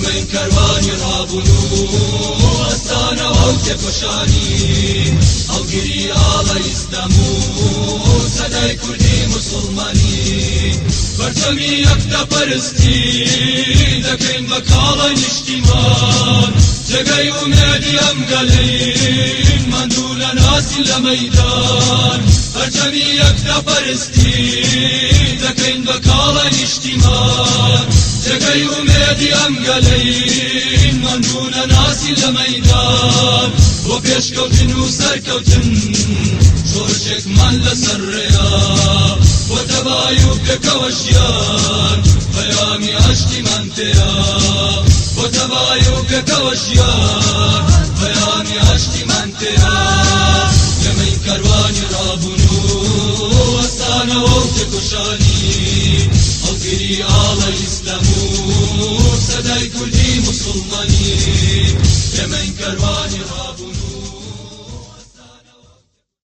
من کاروانی ڕابوون و ئەستانەوە و تێکۆشانی هەڵگیری ئاڵای ئیسلام و سەدای کوردی موسڵمانی بەرچەمی یەکتەپەرستی دەکەین بە کاڵە نیشتیمان جێگەی ئومێدی ئەم گەلەین ماندوو لە ناسی لە مەیدان بەرچەمی یەکتەپەرستی دەکەین بە کاڵە نیشتیمان جێگەی ئومێدی ئەم گەلەین ماندوو لە ناسی لە مەیدان بۆ پێشکەوتن و سەرکەوتن شۆرشێکمان لەسەر ڕێیا بۆ تەبای و پێکەوە ژیان پەیامی عەشقیمان تێیە بۆ تەبای و پێکەوە ژیان پەیامی عەشقیمان تێیە ئێمەی کاروانی ڕابوون و ئەستانەوە و تێکۆشانی هەڵگیری ئاڵای ئیسلام و سەدای کوردی موسڵمانی